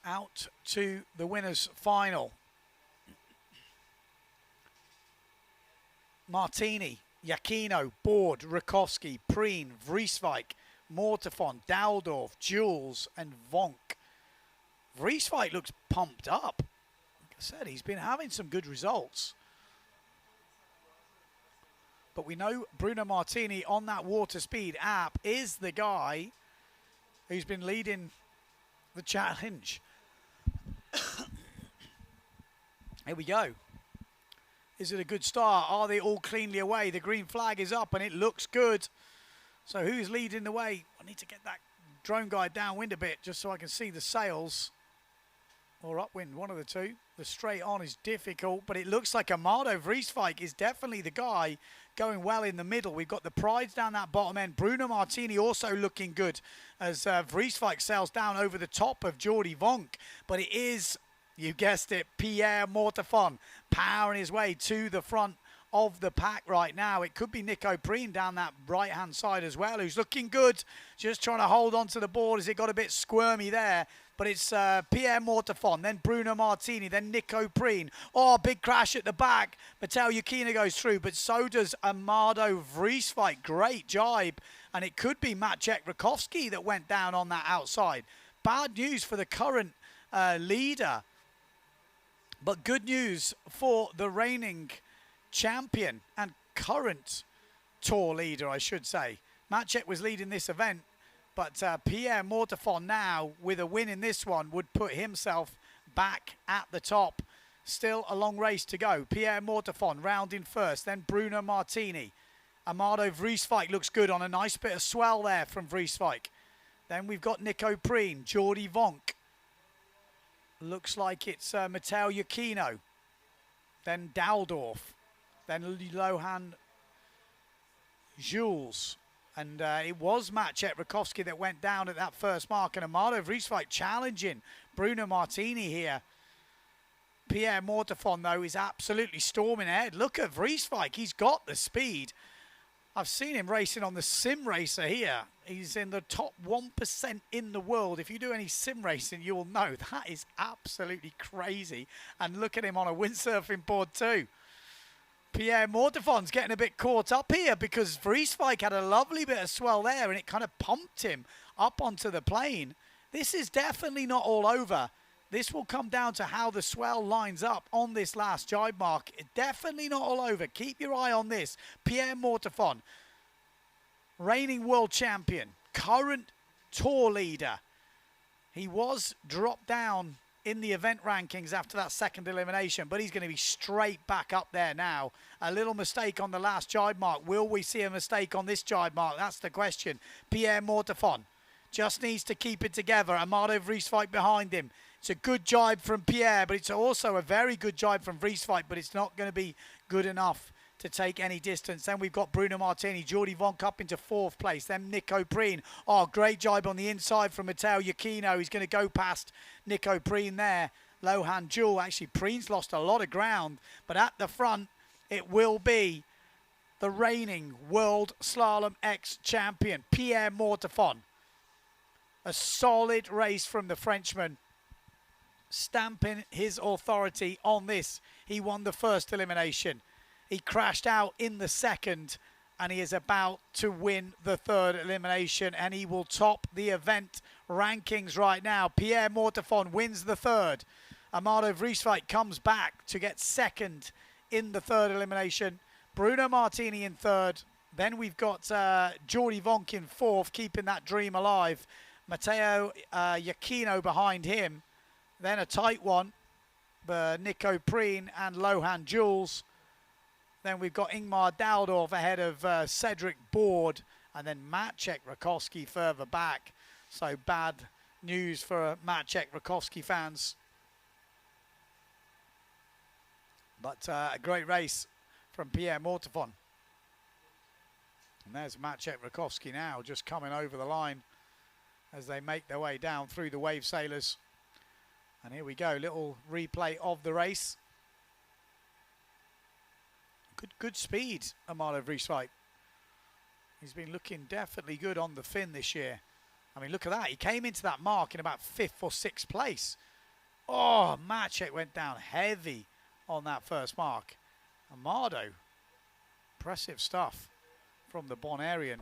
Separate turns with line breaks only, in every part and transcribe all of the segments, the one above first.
out to the winners' final. Martini, Iachino, Board, Rakowski, Preen, Vrieswijk, Mortefon, Daldorf, Jules, and Vonk. Vrieswijk looks pumped up. Like I said, he's been having some good results. But we know Bruno Martini on that Water Speed app is the guy who's been leading the challenge. Here we go. Is it a good start? Are they all cleanly away? The green flag is up and it looks good. So who's leading the way? I need to get that drone guide downwind a bit just so I can see the sails. Or upwind, one of the two. The straight on is difficult, but it looks like Amado Vrieswijk is definitely the guy going well in the middle. We've got the prides down that bottom end. Bruno Martini also looking good as Vrieswijk sails down over the top of Jordi Vonk. But it is, you guessed it, Pierre Mortefon powering his way to the front of the pack right now. It could be Nico Preen down that right-hand side as well, who's looking good. Just trying to hold on to the board as it got a bit squirmy there. But it's Pierre Mortefon, then Bruno Martini, then Nico Preen. Oh, big crash at the back. Matteo Iachino goes through, but so does Amado Vrieswijk. Great jibe. And it could be Maciek Rakowski that went down on that outside. Bad news for the current leader. But good news for the reigning champion and current tour leader, I should say. Maciek was leading this event. But Pierre Mortefon now, with a win in this one, would put himself back at the top. Still a long race to go. Pierre Mortefon rounding first, then Bruno Martini. Amado Vrieswijk looks good on a nice bit of swell there from Vrieswijk. Then we've got Nico Preen, Jordi Vonk. Looks like it's Matteo Iachino. Then Daldorf. Then Lohan Jules. And it was Maciek Rakowski that went down at that first mark. And Amado Vrieswijk challenging Bruno Martini here. Pierre Mortefon, though, is absolutely storming ahead. Look at Vrieswijk. He's got the speed. I've seen him racing on the sim racer here. He's in the top 1% in the world. If you do any sim racing, you will know that is absolutely crazy. And look at him on a windsurfing board too. Pierre Mortefon's getting a bit caught up here because Vrieswijk had a lovely bit of swell there and it kind of pumped him up onto the plane. This is definitely not all over. This will come down to how the swell lines up on this last jibe mark. Definitely not all over. Keep your eye on this. Pierre Mortefon, reigning world champion, current tour leader. He was dropped down in the event rankings after that second elimination, but he's going to be straight back up there now. A little mistake on the last jibe mark. Will we see a mistake on this jibe mark? That's the question. Pierre Mortefon just needs to keep it together. Amado Vrieswijk behind him. It's a good jibe from Pierre, but it's also a very good jibe from Vrieswijk, but it's not going to be good enough to take any distance. Then we've got Bruno Martini, Jordi Vonk up into fourth place. Then Nico Preen. Oh, great jibe on the inside from Matteo Iachino. He's going to go past Nico Preen there. Lohan Jewel. Actually, Preen's lost a lot of ground, but at the front, it will be the reigning World Slalom-X champion, Pierre Mortefon. A solid race from the Frenchman, stamping his authority on this. He won the first elimination. He crashed out in the second, and he is about to win the third elimination, and he will top the event rankings right now. Pierre Mortefon wins the third. Amado Vrieswijk comes back to get second in the third elimination. Bruno Martini in third. Then we've got Jordi Vonk in fourth, keeping that dream alive. Matteo Iachino behind him. Then a tight one, Nico Preen and Lohan Jules. Then we've got Ingmar Daldorf ahead of Cedric Board. And then Maciek Rakowski further back. So bad news for Maciek Rakowski fans. But a great race from Pierre Mortefon. And there's Maciek Rakowski now just coming over the line as they make their way down through the wave sailors. And here we go, little replay of the race. Good speed, Amado Vrieswijk. He's been looking definitely good on the fin this year. I mean, look at that. He came into that mark in about 5th or 6th place. Oh, Maciek went down heavy on that first mark. Amado, impressive stuff from the Bonarian.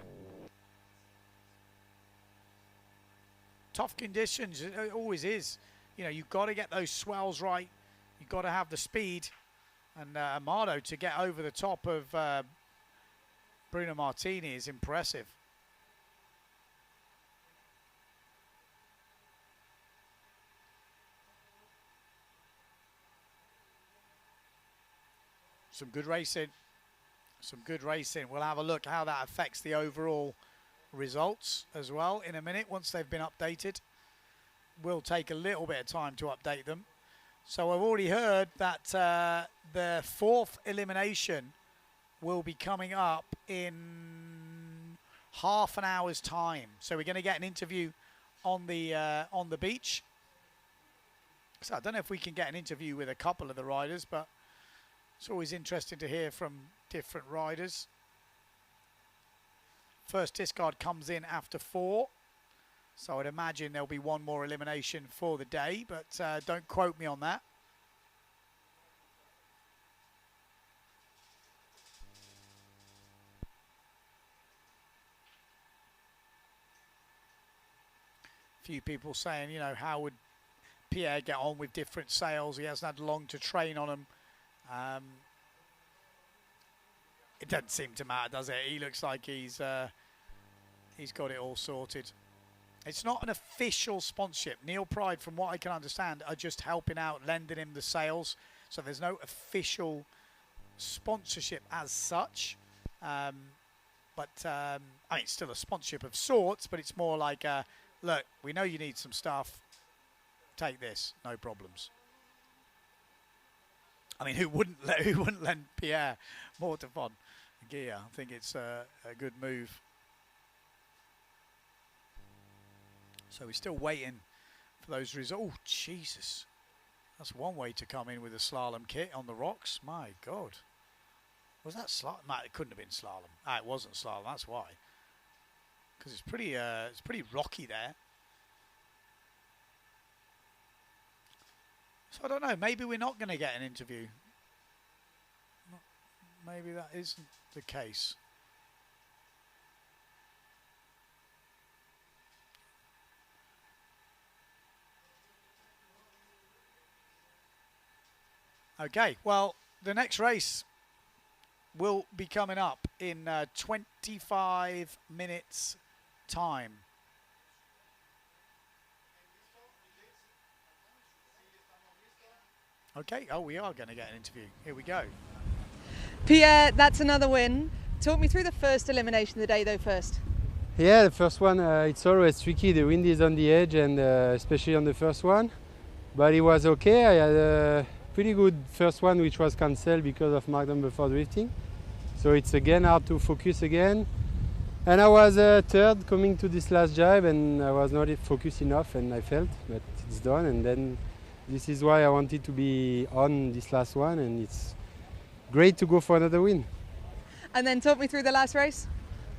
Tough conditions, it always is. You know, you've got to get those swells right. You've got to have the speed. And Amado to get over the top of Bruno Martini is impressive. Some good racing. Some good racing. We'll have a look how that affects the overall results as well in a minute once they've been updated. Will take a little bit of time to update them. So I've already heard that the fourth elimination will be coming up in half an hour's time. So we're going to get an interview on the beach. So I don't know if we can get an interview with a couple of the riders, but it's always interesting to hear from different riders. First discard comes in after 4. So I'd imagine there'll be one more elimination for the day, but don't quote me on that. Few people saying, you know, how would Pierre get on with different sails? He hasn't had long to train on them. It doesn't seem to matter, does it? He looks like he's got it all sorted. It's not an official sponsorship. Neil Pride, from what I can understand, are just helping out, lending him the sails. So there's no official sponsorship as such. I mean, it's still a sponsorship of sorts, but it's more like, look, we know you need some stuff. Take this, no problems. I mean, who wouldn't lend Pierre Mortefon gear? I think it's a good move. So we're still waiting for those results. Oh, Jesus. That's one way to come in with a slalom kit on the rocks. My God. Was that slalom? No, it couldn't have been slalom. Ah, it wasn't slalom. That's why. Because it's pretty rocky there. So I don't know. Maybe we're not going to get an interview. Maybe that isn't the case. Okay, well, the next race will be coming up in 25 minutes' time. Okay, oh, we are going to get an interview. Here we go.
Pierre, that's another win. Talk me through the first elimination of the day, though, first.
Yeah, the first one, it's always tricky. The wind is on the edge, and especially on the first one. But it was okay. I had a pretty good first one, which was cancelled because of mark number 4 drifting. So it's again hard to focus again. And I was third coming to this last jibe, and I was not focused enough, and I felt, but it's done. And then this is why I wanted to be on this last one, and it's great to go for another win.
And then talk me through the last race.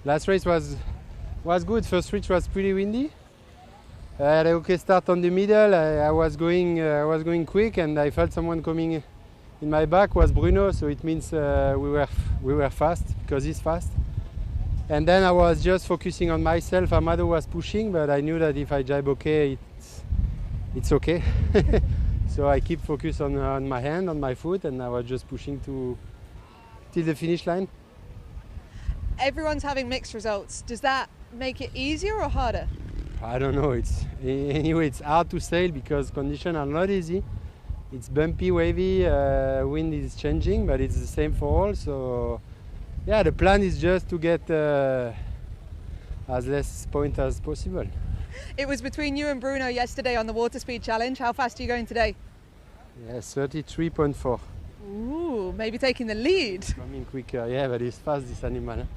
Last race was good. First reach was pretty windy. I had an okay start on the middle. I was going quick, and I felt someone coming in my back. Was Bruno, so it means we were fast because he's fast. And then I was just focusing on myself. Amado was pushing, but I knew that if I jibe okay, it's okay. So I keep focus on my hand, on my foot, and I was just pushing till the finish line.
Everyone's having mixed results. Does that make it easier or harder?
I don't know. It's hard to sail because conditions are not easy. It's bumpy, wavy, wind is changing, but it's the same for all. So yeah, the plan is just to get as less point as possible.
It was between you and Bruno yesterday on the water speed challenge. How fast are you going today?
Yes, 33.4.
Ooh, maybe taking the lead.
Coming quicker, yeah, but he's fast, this animal.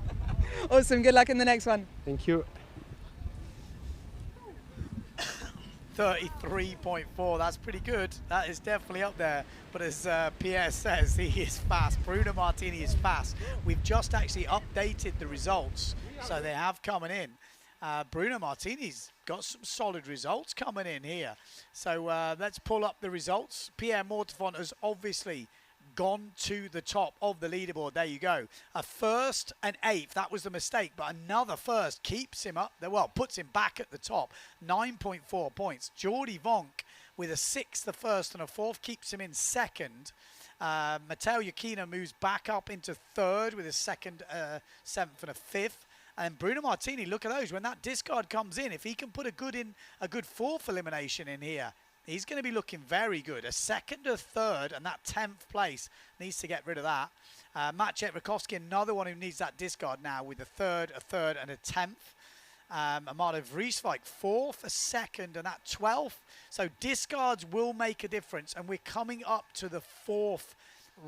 Awesome, good luck in the next one.
Thank you.
33.4, that's pretty good. That is definitely up there. But as Pierre says, he is fast. Bruno Martini is fast. We've just actually updated the results, so they have coming in. Bruno Martini's got some solid results coming in here. So let's pull up the results. Pierre Mortefont has obviously gone to the top of the leaderboard. There you go. A first and eighth. That was the mistake, but another first keeps him up there. Well, puts him back at the top. 9.4 points. Jordi Vonk with a sixth, a first, and a fourth keeps him in second. Matteo Iachino moves back up into third with a second, seventh, and a fifth. And Bruno Martini, look at those. When that discard comes in, if he can put a good fourth elimination in here, he's going to be looking very good. A second, a third, and that 10th place needs to get rid of that. Maciej Rakowski, another one who needs that discard now with a third, and a 10th. Amado Vrieswijk, fourth, a second, and that 12th. So discards will make a difference, and we're coming up to the fourth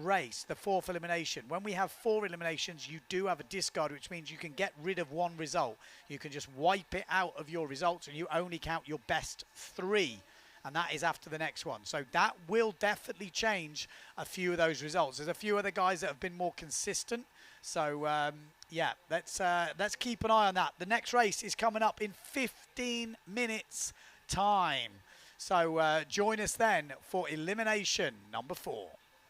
race, the fourth elimination. When we have 4 eliminations, you do have a discard, which means you can get rid of one result. You can just wipe it out of your results, and you only count your best 3. And that is after the next one. So that will definitely change a few of those results. There's a few other guys that have been more consistent. So, yeah, let's keep an eye on that. The next race is coming up in 15 minutes' time. So join us then for elimination number 4.